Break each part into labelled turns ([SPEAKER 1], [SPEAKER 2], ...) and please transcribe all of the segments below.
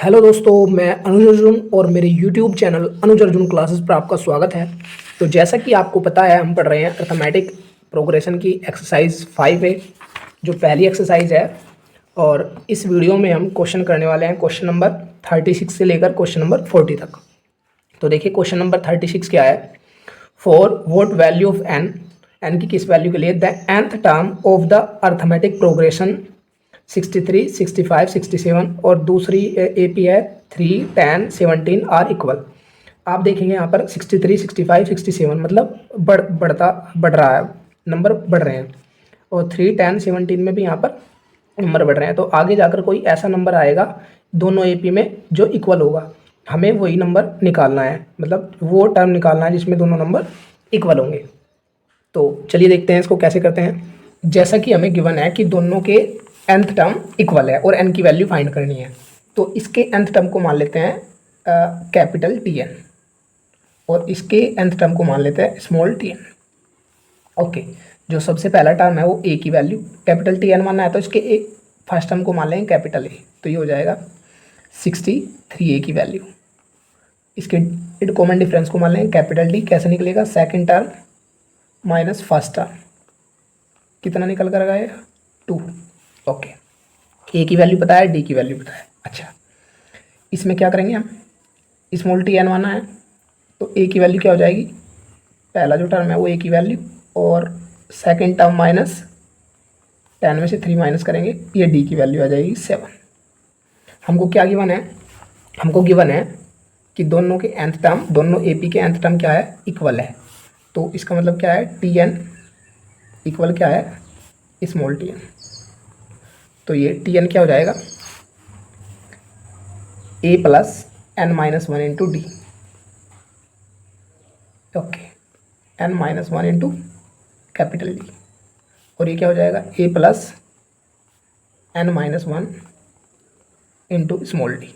[SPEAKER 1] Hello दोस्तों, मैं अनुज अर्जुन और मेरे यूट्यूब चैनल अनुज अर्जुन क्लासेस पर आपका स्वागत है। तो जैसा कि आपको पता है, हम पढ़ रहे हैं अर्थमेटिक प्रोग्रेशन की एक्सरसाइज 5 है, जो पहली एक्सरसाइज है। और इस वीडियो में हम क्वेश्चन करने वाले हैं क्वेश्चन नंबर 36 से लेकर क्वेश्चन नंबर 40 तक। तो देखिए क्वेश्चन नंबर 36 क्या है। For what value of N, N की किस वैल्यू के लिए the nth term of the arithmetic progression 63, 65, 67 और दूसरी ए पी है 3, 10, 17 आर इक्वल। आप देखेंगे यहाँ पर 63, 65, 67 मतलब बढ़ रहा है, नंबर बढ़ रहे हैं। और 3, 10, 17 में भी यहाँ पर नंबर बढ़ रहे हैं। तो आगे जाकर कोई ऐसा नंबर आएगा दोनों ए पी में जो इक्वल होगा, हमें वही नंबर निकालना है, मतलब वो टर्म निकालना है जिसमें दोनों नंबर इक्वल होंगे। तो चलिए देखते हैं इसको कैसे करते हैं। जैसा कि हमें गिवन है कि दोनों के nth टर्म इक्वल है और n की वैल्यू फाइंड करनी है, तो इसके nth टर्म को मान लेते हैं कैपिटल Tn और इसके nth टर्म को मान लेते हैं स्मॉल tn। ओके, जो सबसे पहला टर्म है वो a की वैल्यू कैपिटल Tn मानना है, तो इसके एक फर्स्ट टर्म को मान लेंगे कैपिटल A, तो ये हो जाएगा 63a की वैल्यू। इसके कॉमन डिफरेंस को मान लेंगे कैपिटल D। कैसे निकलेगा, second term minus first term, कितना निकल कर आएगा 2। ओके, ए की वैल्यू पता है, डी की वैल्यू पता है। अच्छा, इसमें क्या करेंगे हम, स्मॉल टी एन माना है, तो ए की वैल्यू क्या हो जाएगी, पहला जो टर्म है वो ए की वैल्यू और सेकंड टर्म माइनस 10 में से 3 माइनस करेंगे, ये डी की वैल्यू आ जाएगी 7। हमको क्या गिवन है, हमको गिवन है कि दोनों के nth टर्म, दोनों ए पी के nth टर्म क्या है, इक्वल है। तो इसका मतलब क्या है, टी एन इक्वल क्या है, स्मॉल टी एन। तो ये टी एन क्या हो जाएगा, a plus n minus 1 into d. Okay, n minus 1 into capital D, और ये क्या हो जाएगा, a plus n minus 1 into small d.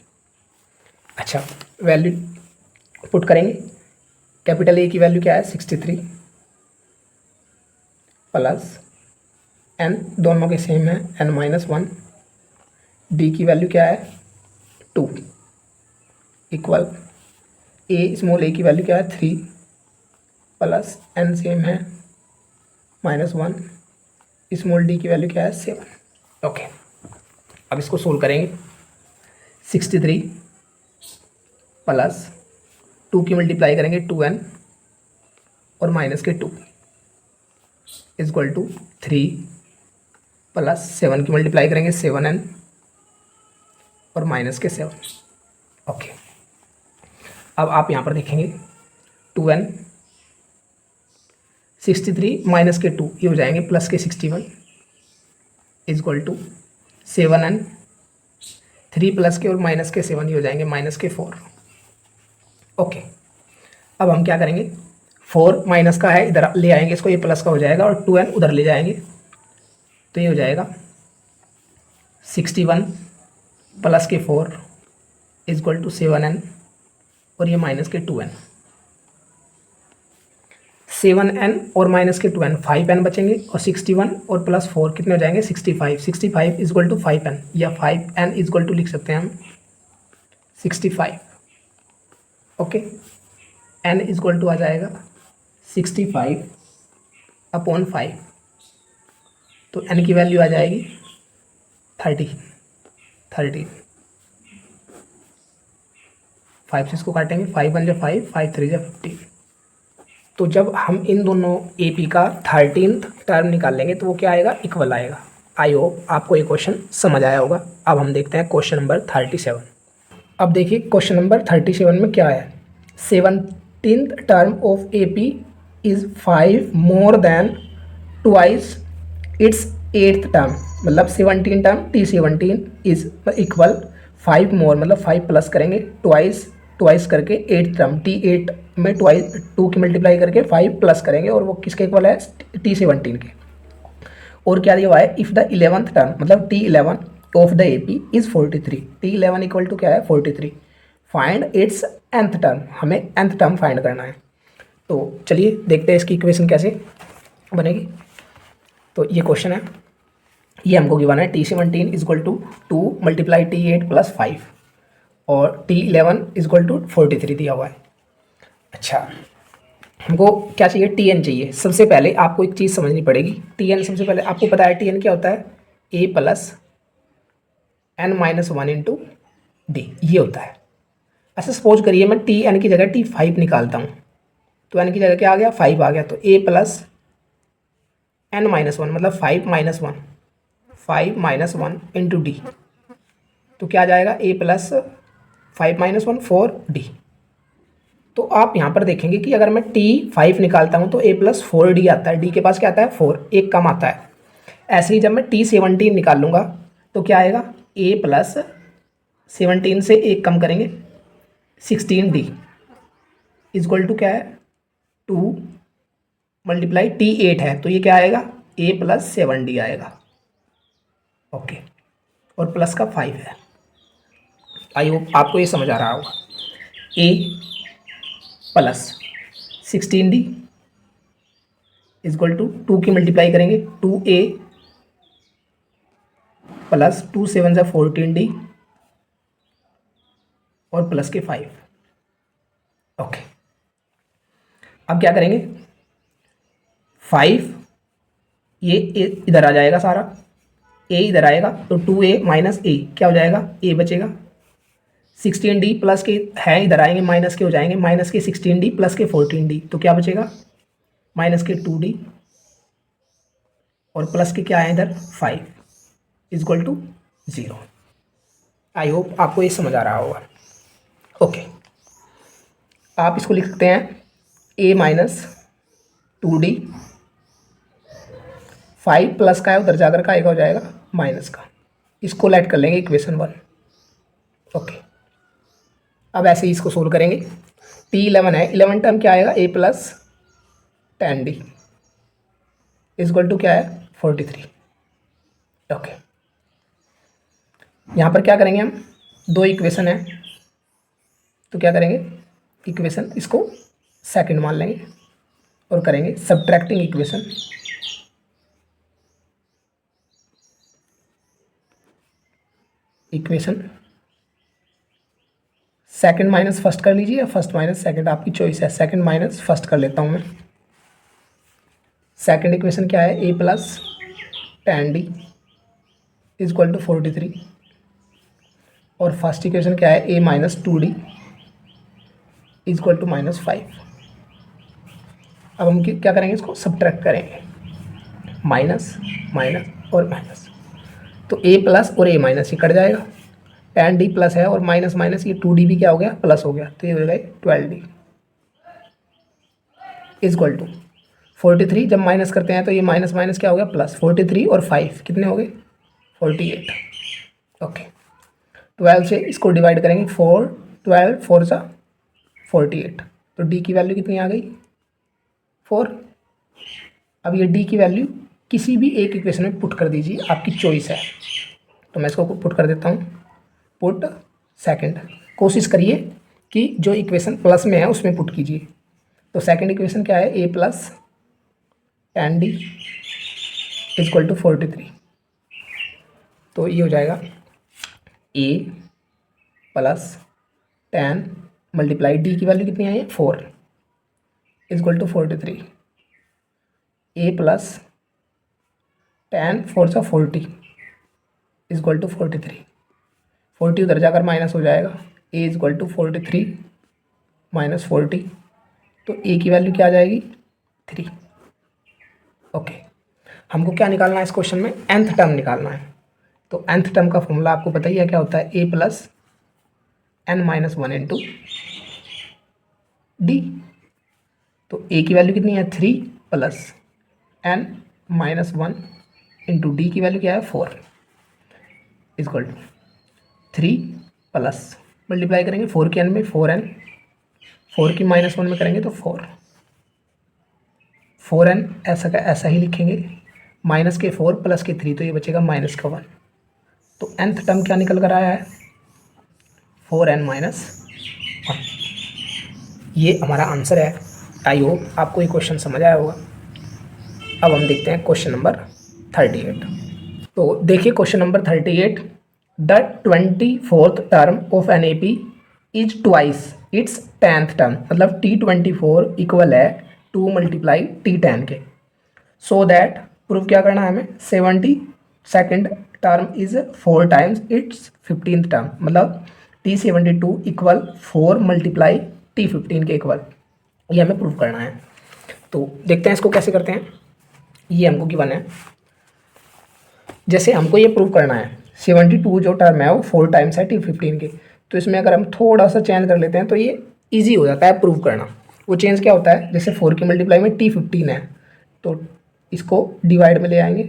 [SPEAKER 1] अच्छा, वैल्यू पुट करेंगे। कैपिटल ए की वैल्यू क्या है 63 प्लस एन, दोनों के सेम है, एन माइनस 1। डी की वैल्यू क्या है 2 इक्वल ए, स्मॉल ए की वैल्यू क्या है 3 प्लस एन सेम है -1, स्मॉल डी की वैल्यू क्या है 7। ओके, अब इसको सोल्व करेंगे। 63 प्लस 2 की मल्टीप्लाई करेंगे 2n और माइनस के 2 इक्वल टू 3 प्लस 7 की मल्टीप्लाई करेंगे 7n और माइनस के 7। ओके, अब आप यहाँ पर देखेंगे 2n 63 माइनस के 2 ये हो जाएंगे प्लस के 61 इक्वल टू 7n, 3 प्लस के और माइनस के 7 ये हो जाएंगे माइनस के 4। ओके, अब हम क्या करेंगे, 4 माइनस का है इधर ले आएंगे इसको, ये प्लस का हो जाएगा और 2n उधर ले जाएंगे, तो ये हो जाएगा 61 प्लस के 4 इक्वल टू 7n और ये माइनस के 2n। 7n और माइनस के 2n 5n बचेंगे और 61 और प्लस 4 कितने हो जाएंगे 65। 65 इक्वल टू 5n, या 5n इक्वल टू लिख सकते हैं हम 65। ओके, n इक्वल टू आ जाएगा 65 अपॉन 5, तो n की वैल्यू आ जाएगी 30। 5 से इसको काटेंगे, 5 1 जा 5, 5 3 जा 15। तो जब हम इन दोनों ए पी का 13th टर्म निकाल लेंगे तो वो क्या आएगा, इक्वल आएगा। आई होप आपको ये क्वेश्चन समझ आया होगा। अब हम देखते हैं क्वेश्चन नंबर 37। अब देखिए क्वेश्चन नंबर 37 में क्या है, 17th term of A P is 5 more than twice its 8th term, मतलब 17 टर्म T17 इज इक्वल 5 मोर, मतलब 5 प्लस करेंगे ट्वाइस करके 8th टर्म T8 में ट्वाइस 2 की मल्टीप्लाई करके 5 प्लस करेंगे और वो किसके इक्वल है, T17 के। और क्या दिया हुआ है, इफ़ द 11th टर्म मतलब T11 of the A P is 43, T11 equal to क्या है 43, फाइंड इट्स nth टर्म, हमें nth टर्म फाइंड करना है। तो चलिए देखते हैं इसकी इक्वेशन कैसे बनेगी। तो ये क्वेश्चन है, ये हमको गिवन है T17 equal to 2 multiply T8 plus 5 और T11 इक्वल टू 43 दिया हुआ है। अच्छा, हमको क्या चाहिए, Tn चाहिए। सबसे पहले आपको एक चीज़ समझनी पड़ेगी। Tn सबसे पहले आपको पता है Tn क्या होता है, a plus n-1 into D, ये होता है। अच्छा सपोज करिए मैं Tn की जगह T5 निकालता हूँ, तो n की जगह क्या आ गया, 5 आ गया। तो a प्लस n-1 मतलब 5 इंटू डी, तो क्या आ जाएगा, a प्लस 5 - 1 4d। तो आप यहाँ पर देखेंगे कि अगर मैं T5 निकालता हूँ तो a प्लस 4d आता है, d के पास क्या आता है 4, एक कम आता है। ऐसे ही जब मैं T17 निकाल लूँगा तो क्या आएगा, a प्लस 17 से एक कम करेंगे 16d इक्वल टू क्या है 2 मल्टीप्लाई T8 है, तो ये क्या आएगा a प्लस 7d आएगा। ओके, और प्लस का 5 है। आई होप आपको ये समझ आ रहा होगा। a plus 16d equal to 2 की मल्टीप्लाई करेंगे 2a प्लस 2 7 से 14d और प्लस के 5। ओके, अब क्या करेंगे, 5 ये इधर आ जाएगा सारा, a इधर आएगा तो 2a माइनस a क्या हो जाएगा, a बचेगा। 16d प्लस के हैं इधर आएंगे, माइनस के हो जाएंगे, माइनस के 16d प्लस के 14d, तो क्या बचेगा माइनस के 2d और प्लस के क्या है इधर 5 इक्वल टू 0। आई होप आपको ये समझ आ रहा होगा। ओके, आप इसको लिख सकते हैं a माइनस 2d, 5 प्लस का है उधर जाकर का आएगा हो जाएगा माइनस का, इसको लेट कर लेंगे इक्वेशन 1। ओके, अब ऐसे ही इसको सोल्व करेंगे। T11 है, 11 टर्म क्या आएगा, a plus 10d equal to क्या है 43। ओके, यहाँ पर क्या करेंगे हम, दो इक्वेशन है तो क्या करेंगे, इक्वेशन इसको सेकंड मान लेंगे और करेंगे subtracting equation. Equation second minus first कर लीजिए या फर्स्ट माइनस सेकंड, आपकी चॉइस है। सेकंड माइनस फर्स्ट कर लेता हूँ मैं। सेकंड इक्वेशन क्या है, a plus 10d equal to 43 और फर्स्ट इक्वेशन क्या है, a minus 2d equal to -5। अब हम क्या करेंगे, इसको सब्ट्रैक्ट करेंगे, माइनस माइनस और माइनस, तो a प्लस और a माइनस ये कट जाएगा, 10d प्लस है और माइनस माइनस ये 2d भी क्या हो गया प्लस हो गया, तो ये हो जाएगा 12d इक्वल टू 43। जब माइनस करते हैं तो ये माइनस माइनस क्या हो गया प्लस, 43 और 5 कितने हो गए 48। ओके, 12 से इसको डिवाइड करेंगे 4, 12 4 सा 48, तो d की वैल्यू कितनी आ गई 4। अब ये d की वैल्यू किसी भी एक इक्वेशन में पुट कर दीजिए, आपकी चॉइस है। तो मैं इसको पुट कर देता हूँ, पुट सेकंड। कोशिश करिए कि जो इक्वेशन प्लस में है उसमें पुट कीजिए। तो सेकंड इक्वेशन क्या है, a plus 10d equal to 43, तो ये हो जाएगा a प्लस 10 मल्टीप्लाई d की वैल्यू कितनी आई है 4 इक्वल टू 43, a प्लस 10 4 सा 40 इक्वल टू 43, 40 उधर जाकर माइनस हो जाएगा, a इक्वल टू 43 माइनस 40, तो a की वैल्यू क्या आ जाएगी 3। ओके, हमको क्या निकालना है इस क्वेश्चन में, nth टर्म निकालना है। तो nth टर्म का फॉर्मूला आपको पता ही है क्या होता है, a plus n-1 into D. तो a की वैल्यू कितनी है 3 प्लस n-1 इंटू डी की वैल्यू क्या है 4 इक्वल टू 3 प्लस मल्टीप्लाई करेंगे 4 की n में 4n, 4 की -1 में करेंगे तो 4n ऐसा का ऐसा ही लिखेंगे, माइनस के 4 प्लस के 3, तो ये बचेगा माइनस का 1। तो nth टर्म क्या निकल कर आया है 4n-1, ये हमारा आंसर है। आई होप आपको ये क्वेश्चन समझ आया होगा। अब हम देखते हैं क्वेश्चन नंबर 38। तो देखिए question number 38, the 24th term of an A P is twice its 10th term, मतलब T24 इक्वल है 2 मल्टीप्लाई T10 के। सो दैट प्रूफ क्या करना है हमें, 72nd term is 4 times it's 15th term, मतलब T72 इक्वल 4 मल्टीप्लाई T15 के equal, ये हमें प्रूफ करना है। तो देखते हैं इसको कैसे करते हैं। ये हमको गिवन है, जैसे हमको ये प्रूव करना है 72 जो टर्म है वो 4 टाइम्स है T15 के, तो इसमें अगर हम थोड़ा सा चेंज कर लेते हैं तो ये इजी हो जाता है प्रूव करना। वो चेंज क्या होता है, जैसे 4 की मल्टीप्लाई में T15 है तो इसको डिवाइड में ले आएंगे,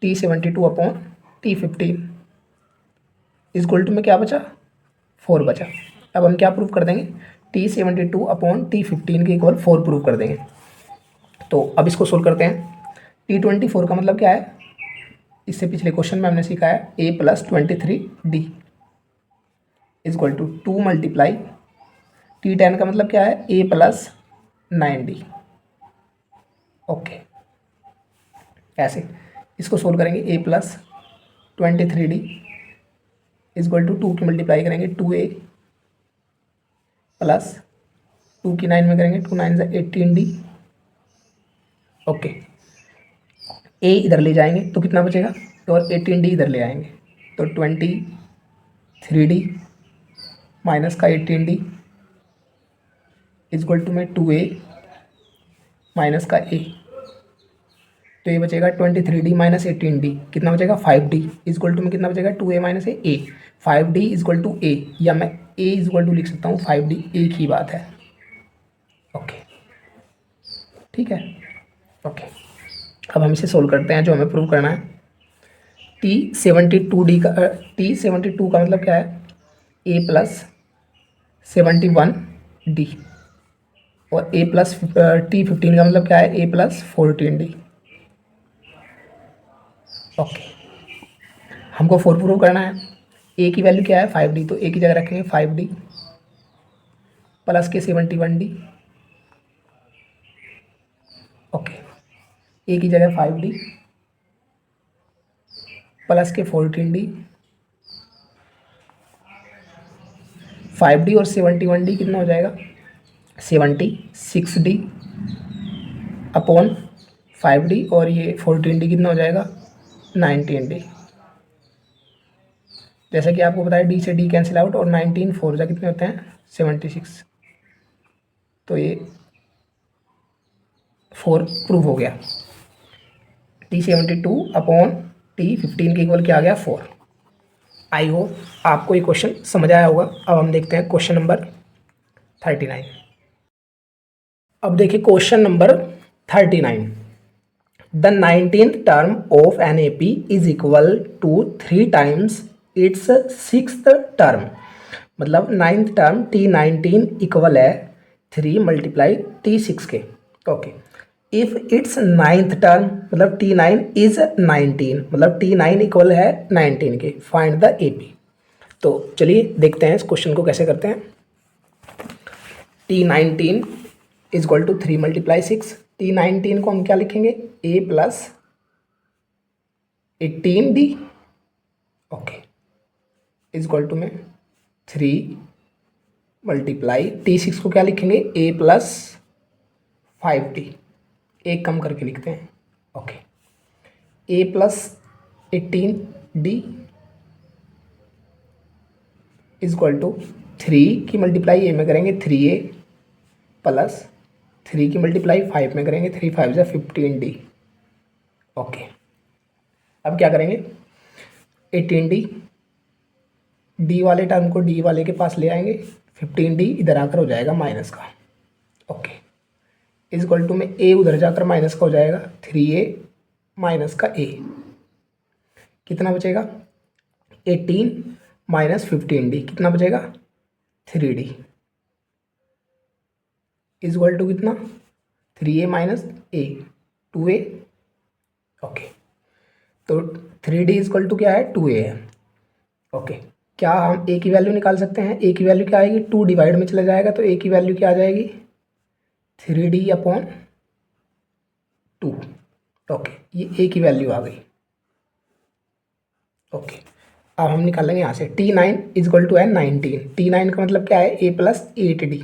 [SPEAKER 1] T72 अपॉन T15 इस गोल टू में क्या बचा, 4 बचा। अब हम क्या प्रूव कर देंगे, T72 अपॉन T15 के इक्वल 4 प्रूव कर देंगे। तो अब इसको सोल्व करते हैं। T24 का मतलब क्या है, इससे पिछले क्वेश्चन में हमने सीखा है a plus 23d is equal to 2 multiply T10 का मतलब क्या है, a प्लस 9d। ओके, ऐसे इसको सोल्व करेंगे, a plus 23d is equal to 2 की मल्टीप्लाई करेंगे 2a प्लस 2 की 9 में करेंगे 2 9 से 18d। ओके, a इधर ले जाएंगे तो कितना बचेगा, और 18d इधर ले आएंगे तो 23d माइनस का 18d इज इक्वल टू में 2a माइनस का a, तो ये बचेगा 23d माइनस 18d, कितना बचेगा 5d इज इक्वल टू में कितना बचेगा 2a minus a, 5d is equal to a, या मैं a इज इक्वल टू लिख सकता हूँ 5d, एक ही बात है। ओके ठीक है। ओके, अब हम इसे सोल्व करते हैं, जो हमें प्रूव करना है। T72 का मतलब क्या है, a प्लस 71d, और a प्लस T15 का मतलब क्या है, a प्लस 14d। ओके, हमको 4 प्रूव करना है। a की वैल्यू क्या है 5d, तो a की जगह रखेंगे 5d प्लस के 71d। ओके, a की जगह 5d प्लस के 14d, 5d और 71d कितना हो जाएगा 76d अपॉन 5d, और ये 14d कितना हो जाएगा 19d। जैसा कि आपको बताया d से d कैंसिल आउट, और 19 4 जा कितने होते हैं 76, तो ये 4 प्रूव हो गया। T72 अपॉन T15 के इक्वल क्या आ गया 4। आई होप आपको ये क्वेश्चन समझ आया होगा। अब हम देखते हैं क्वेश्चन नंबर 39। अब देखिए question number 39, the 19th term of an A P is equal to 3 times its 6th term, मतलब 9th टर्म T19 इक्वल है 3 मल्टीप्लाई T6 के। Okay, if it's 9th term मतलब T9 इज 19, मतलब T9 equal है 19 के, find the A P. तो चलिए देखते हैं इस क्वेश्चन को कैसे करते हैं। T19 is equal to 3 multiply 6, T19 को हम क्या लिखेंगे, a plus 18d, okay, is equal to में 3 मल्टीप्लाई T6 को क्या लिखेंगे, a प्लस 5d, एक कम करके लिखते हैं। Okay, a plus 18d is equal to 3 की मल्टीप्लाई a में करेंगे 3a प्लस 3 की मल्टीप्लाई 5 में करेंगे 3 5 से 15d। ओके, अब क्या करेंगे, 18d d वाले टर्म को d वाले के पास ले आएंगे, 15d इधर आकर हो जाएगा माइनस का। ओके, इज इक्वल टू में a उधर जाकर माइनस का हो जाएगा 3a माइनस का a, कितना बचेगा 18 माइनस 15d, कितना बचेगा 3d इज इक्वल टू कितना 3a minus a 2a। Okay, तो 3d इज इक्वल टू क्या है 2a है। ओके, क्या हम a की वैल्यू निकाल सकते हैं, a की वैल्यू क्या आएगी, 2 डिवाइड में चला जाएगा तो a की वैल्यू क्या आ जाएगी 3d अपॉन 2। ओके, ये a की वैल्यू आ गई। ओके, अब हम निकालेंगे यहाँ से T9 इजक्वल टू है 19। T9 का मतलब क्या है, A plus 8D,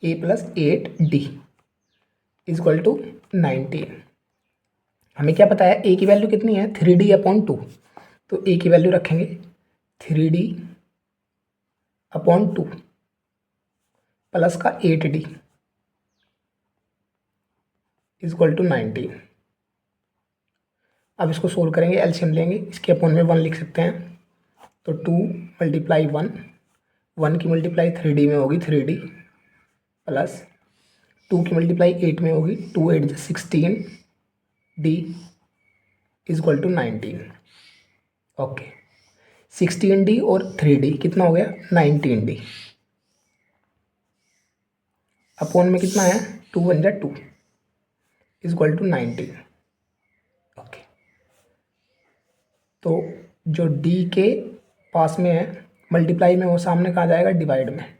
[SPEAKER 1] A+8D equal to 19। हमें क्या पता है, A की वैल्यू कितनी है, 3D/2। तो A की वैल्यू रखेंगे 3D/2 प्लस का 8D इजक्वल टू 19। अब इसको सोल्व करेंगे, एलसीएम लेंगे, इसके अपॉन में 1 लिख सकते हैं। तो 2 × 1, 1 की मल्टीप्लाई 3D में होगी 3D, प्लस 2 की मल्टीप्लाई 8 में होगी 2 8 16D equal to 19। Okay, 16D और 3D कितना हो गया, 19D। अपॉन में कितना है, 2 1 जा 2 इजक्वल टू 19। ओके, तो जो D के पास में है मल्टीप्लाई में, वो सामने कहाँ जाएगा, डिवाइड में।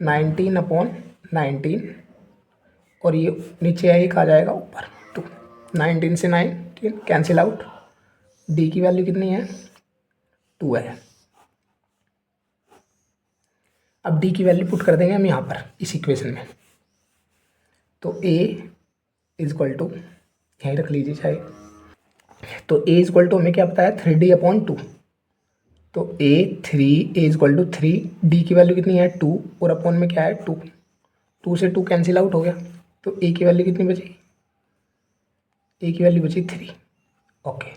[SPEAKER 1] 19/19 और ये नीचे है, ये कहाँ जाएगा, ऊपर 2। 19 से 19 कैंसिल आउट। D की वैल्यू कितनी है, 2 है। अब D की वैल्यू पुट कर देंगे हम यहाँ पर इस इक्वेशन में। तो A इजक्वल टू, यहीं रख लीजिए चाहे। तो A इजक्वल टू हमें क्या पता है, 3D/2। तो A इजक्वल टू 3, D की वैल्यू कितनी है, 2, और अपॉन में क्या है, 2। 2 से 2 कैंसिल आउट हो गया। तो A की वैल्यू कितनी बची, A की वैल्यू बची 3। ओके,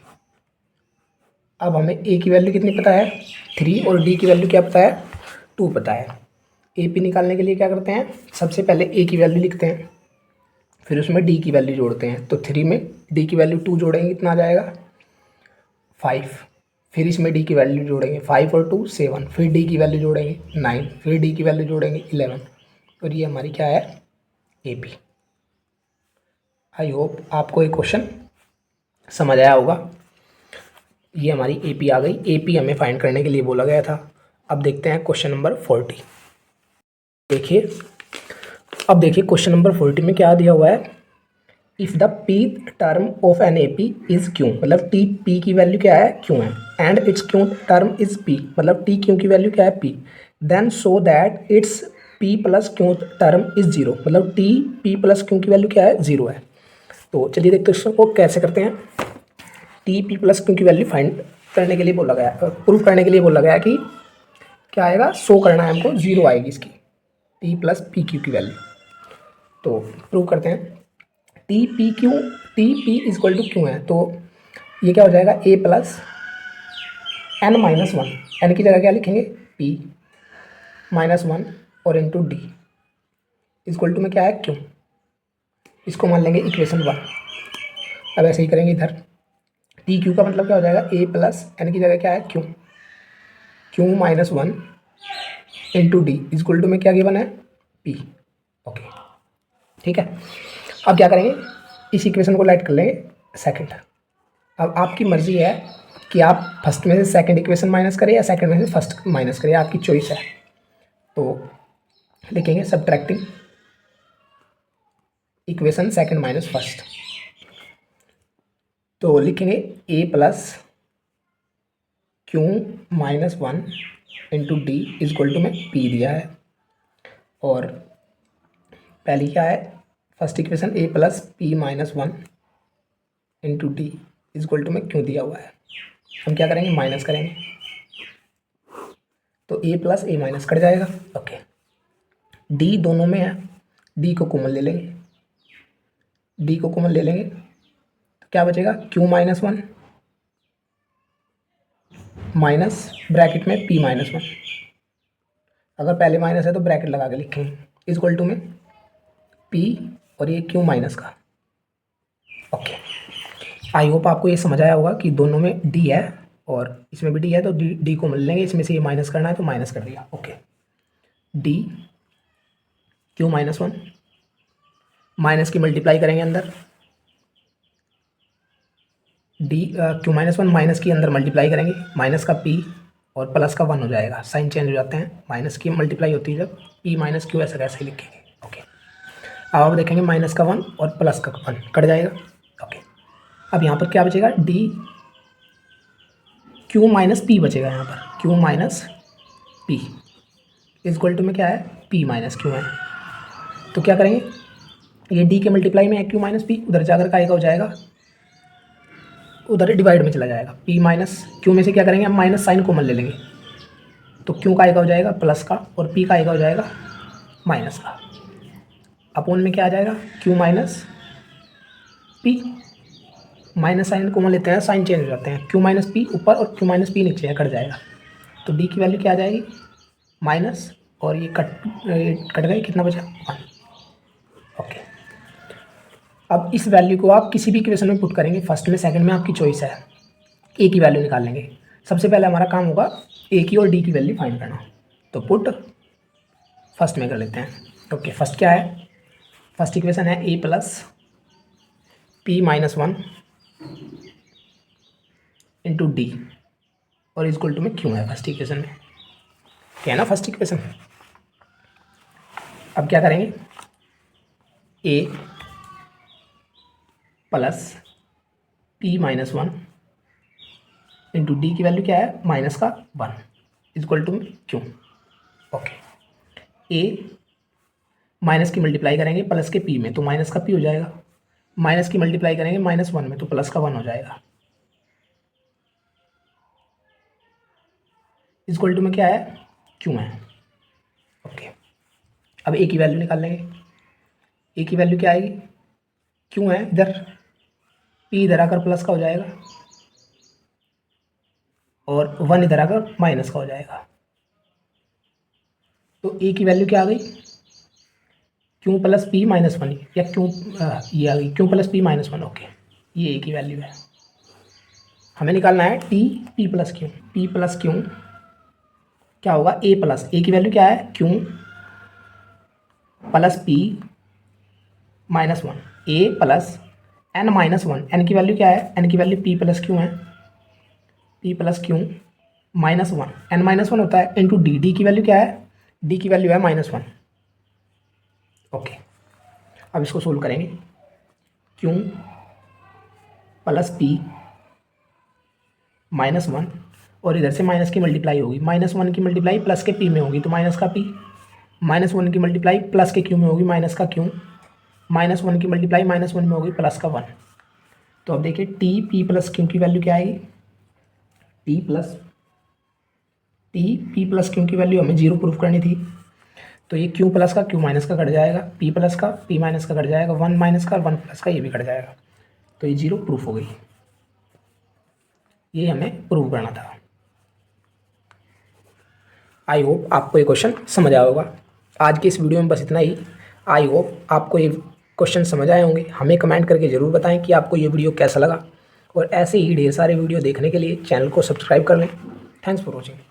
[SPEAKER 1] अब हमें A की वैल्यू कितनी पता है, 3, और D की वैल्यू क्या पता है, 2 पता है। AP निकालने के लिए क्या करते हैं, सबसे पहले A की वैल्यू लिखते हैं, फिर उसमें D की वैल्यू जोड़ते हैं। तो 3 में D की वैल्यू 2 जोड़ेंगे, कितना आ जाएगा, 5। फिर इसमें D की वैल्यू जोड़ेंगे, 5 और 2 7, फिर D की वैल्यू जोड़ेंगे 9, फिर D की वैल्यू जोड़ेंगे 11, और ये हमारी क्या है, AP। आई होप आपको ये क्वेश्चन समझ आया होगा। ये हमारी AP आ गई। AP हमें फाइंड करने के लिए बोला गया था। अब देखते हैं क्वेश्चन नंबर 40। देखिए, अब देखिए क्वेश्चन नंबर 40 में क्या दिया हुआ है, if the p term of an AP is Q, मतलब p की वैल्यू क्या है, Q है, and its Q term is P, मतलब t Q की वैल्यू क्या है, P, then so that its p plus Q term is 0, मतलब t p प्लस Q की वैल्यू क्या है, 0 है। तो चलिए देखते हैं इसको कैसे करते हैं। t p प्लस Q की वैल्यू फाइंड करने के लिए बोला गया, प्रूव करने के लिए बोला गया कि क्या आएगा, शो करना है हमको, 0 आएगी इसकी, t प्लस पी क्यू की वैल्यू। तो प्रूव करते हैं, T P is equal to Q है, तो ये क्या हो जाएगा, a प्लस n-1, n की जगह क्या लिखेंगे, p -1 और इंटू डी इजक्वल टू में क्या है, क्यू। इसको मान लेंगे इक्वेशन 1। अब ऐसे ही करेंगे इधर, टी क्यू का मतलब क्या हो जाएगा, a प्लस n की जगह क्या है, Q -1 into D is equal to में क्या गिवन है, p। ओके, ठीक है। अब क्या करेंगे, इस इक्वेशन को लाइट कर लेंगे सेकंड। अब आपकी मर्जी है कि आप फर्स्ट में से सेकंड इक्वेशन माइनस करें या सेकंड में से फर्स्ट माइनस करें, आपकी चॉइस है। तो लिखेंगे subtracting equation second minus first. तो लिखेंगे a प्लस Q -1 into D is equal to में p दिया है, और पहली क्या है, first equation a plus p -1 into D is equal to में क्यू दिया हुआ है। हम क्या करेंगे, माइनस करेंगे, तो a plus a minus cut जाएगा। ओके, d दोनों में है, d को कॉमन ले लेंगे, d को कॉमन ले लेंगे तो क्या बचेगा, q -1 माइनस ब्रैकेट में p -1। अगर पहले माइनस है तो ब्रैकेट लगा के लिखेंगे, इजक्वल टू में p और ये q माइनस का। ओके, आई होप आपको ये समझ आया होगा कि दोनों में d है और इसमें भी d है, तो d को मिल लेंगे, इसमें से ये माइनस करना है तो माइनस कर दिया। ओके, d q -1 माइनस की मल्टीप्लाई करेंगे अंदर, डी q -1 माइनस की अंदर मल्टीप्लाई करेंगे, माइनस का p और प्लस का 1 हो जाएगा, साइन चेंज हो जाते हैं, माइनस की मल्टीप्लाई होती है जब p माइनस क्यू, ऐसा कैसे लिखेंगे। ओके, अब आप देखेंगे माइनस का 1 और प्लस का 1 कट जाएगा। ओके, अब यहाँ पर क्या बचेगा, d क्यू माइनस पी बचेगा यहाँ पर, Q minus P equal to में क्या है, पी माइनस क्यू है। तो क्या करेंगे, ये डी के मल्टीप्लाई में है क्यू माइनस पी, उधर जाकर का हो जाएगा, उधर डिवाइड में चला जाएगा, पी माइनस क्यू में से क्या करेंगे, हम माइनस साइन कॉमन ले लेंगे, तो क्यू का हो जाएगा प्लस का और पी का हो जाएगा माइनस का। अपोन में क्या आ जाएगा, Q minus P, minus sign common लेते हैं, साइन चेंज हो जाते हैं, क्यू माइनस पी ऊपर और क्यू माइनस पी नीचे है, कट जाएगा। तो डी की वैल्यू क्या आ जाएगी, माइनस, और ये कट गए, कितना बचा, 1। ओके, अब इस वैल्यू को आप किसी भी इक्वेशन में पुट करेंगे, फर्स्ट में सेकंड में आपकी चॉइस है, ए की वैल्यू निकाल लेंगे। सबसे पहले हमारा काम होगा ए की और डी की वैल्यू फाइंड करना, तो पुट फर्स्ट में कर लेते हैं। ओके, फर्स्ट क्या है, फर्स्ट इक्वेशन है a plus p minus 1 into d और इक्वल टू में क्यों है फर्स्ट इक्वेशन में, क्या है ना फर्स्ट इक्वेशन। अब क्या करेंगे, a plus p minus 1 into d की वैल्यू क्या है, माइनस का 1 इक्वल टू क्यों। ओके, ए माइनस की मल्टीप्लाई करेंगे प्लस के पी में, तो माइनस का पी हो जाएगा, माइनस की मल्टीप्लाई करेंगे माइनस 1 में, तो प्लस का 1 हो जाएगा, इक्वल टू में क्या है, क्यों है। ओके, अब ए की वैल्यू निकाल लेंगे, ए की वैल्यू क्या आएगी, क्यों है इधर, पी इधर आकर प्लस का हो जाएगा और 1 इधर आकर माइनस का हो जाएगा। तो ए की वैल्यू क्या आ गई, क्यों प्लस पी माइनस 1, या क्यों ये आ गई क्यों प्लस पी माइनस 1। ओके, ये ए की वैल्यू है, हमें निकालना है टी पी प्लस क्यों, पी प्लस क्यों क्या होगा, ए प्लस, ए की वैल्यू क्या है, क्यों प्लस पी माइनस 1, ए प्लस एन माइनस 1, एन की वैल्यू क्या है, एन की वैल्यू पी प्लस क्यों है, पी प्लस क्यों माइनस 1, एन माइनस 1 होता है, इंटू डी, डी की वैल्यू क्या है, डी की वैल्यू है माइनस 1। ओके, अब इसको सोल्व करेंगे, क्यों प्लस पी माइनस 1 और इधर से माइनस की मल्टीप्लाई होगी, माइनस 1 की मल्टीप्लाई प्लस के पी में होगी तो माइनस का पी, माइनस 1 की मल्टीप्लाई प्लस के क्यू में होगी माइनस का क्यू, माइनस 1 की मल्टीप्लाई माइनस 1 में होगी प्लस का 1। तो अब देखिए टी पी प्लस क्यू की वैल्यू क्या आएगी, टी पी प्लस क्यू की वैल्यू हमें 0 प्रूफ करनी थी, तो ये क्यू प्लस का क्यू माइनस का कट जाएगा, पी प्लस का पी माइनस का कट जाएगा, 1 माइनस का 1 प्लस का ये भी कट जाएगा, तो ये 0 प्रूफ हो गई, ये हमें प्रूव करना था। आई होप आपको ये क्वेश्चन समझ आया होगा। आज की इस वीडियो में बस इतना ही। आई होप आपको ये क्वेश्चन समझ आए होंगे। हमें कमेंट करके ज़रूर बताएं कि आपको ये वीडियो कैसा लगा, और ऐसे ही ढेर सारे वीडियो देखने के लिए चैनल को सब्सक्राइब कर लें। Thanks for watching.